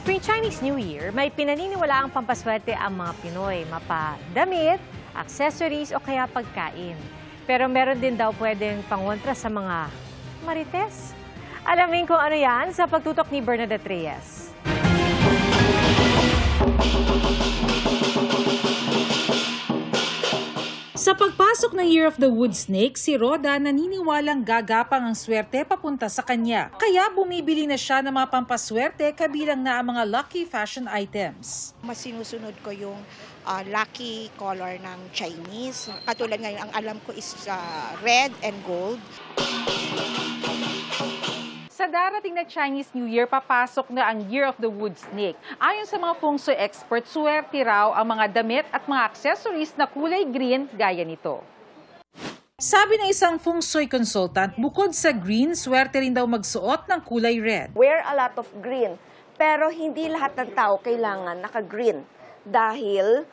Tuwing Chinese New Year, may pinaniniwalaang pampaswerte ang mga Pinoy, mapadamit, accessories o kaya pagkain. Pero meron din daw pwedeng pangontra sa mga marites. Alamin kung ano yan sa pagtutok ni Bernadette Reyes. Sa pagpasok ng Year of the Wood Snake, si Roda naniniwalang gagapang ang swerte papunta sa kanya. Kaya bumibili na siya ng mga pampaswerte kabilang na ang mga lucky fashion items. Mas sinusunod ko yung lucky color ng Chinese. Katulad ngayon, ang alam ko is red and gold. Sa darating na Chinese New Year, papasok na ang Year of the Wood Snake. Ayon sa mga feng shui experts, swerte raw ang mga damit at mga accessories na kulay green gaya nito. Sabi ng isang feng shui consultant, bukod sa green, swerte rin daw magsuot ng kulay red. Wear a lot of green, pero hindi lahat ng tao kailangan naka-green dahil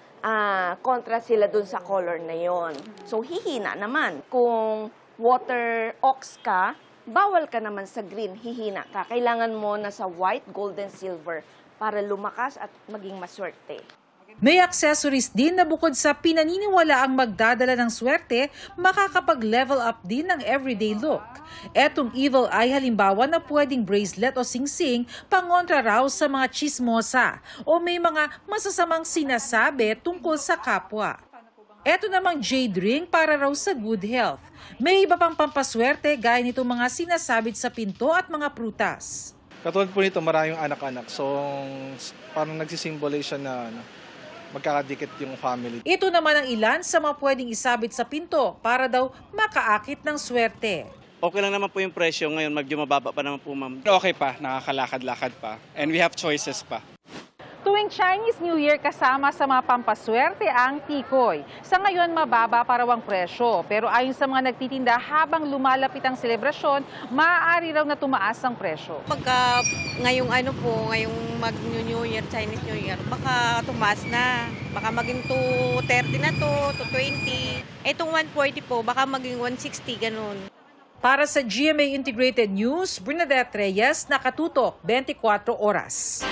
kontra sila dun sa color na yon. So hihina naman. Kung water ox ka, bawal ka naman sa green, hihina ka. Kailangan mo na sa white, gold, and silver para lumakas at maging maswerte. May accessories din na bukod sa pinaniniwala ang magdadala ng swerte, makakapag-level up din ng everyday look. Etong evil eye halimbawa na pwedeng bracelet o singsing, pangontra raw sa mga chismosa o may mga masasamang sinasabi tungkol sa kapwa. Eto namang jade ring para raw sa good health. May iba pang pampaswerte gaya nitong mga sinasabit sa pinto at mga prutas. Katulad po nito, maraming anak-anak. So, parang nagsisimbolize siya na magkakadikit yung family. Ito naman ang ilan sa mga pwedeng isabit sa pinto para daw makaakit ng swerte. Okay lang naman po yung presyo. Ngayon, medyo mababa pa naman po, ma'am. Okay pa, nakakalakad-lakad pa. And we have choices pa. Tuwing Chinese New Year kasama sa mga pampaswerte ang tikoy. Sa ngayon, mababa pa raw ang presyo. Pero ayon sa mga nagtitinda, habang lumalapit ang selebrasyon, maaari raw na tumaas ang presyo. Pagka ngayong ngayong mag-New Year, Chinese New Year, baka tumaas na. Baka maging 230 na to 20. Itong 140 po, baka maging 160, ganun. Para sa GMA Integrated News, Bernadette Reyes, nakatutok 24 oras.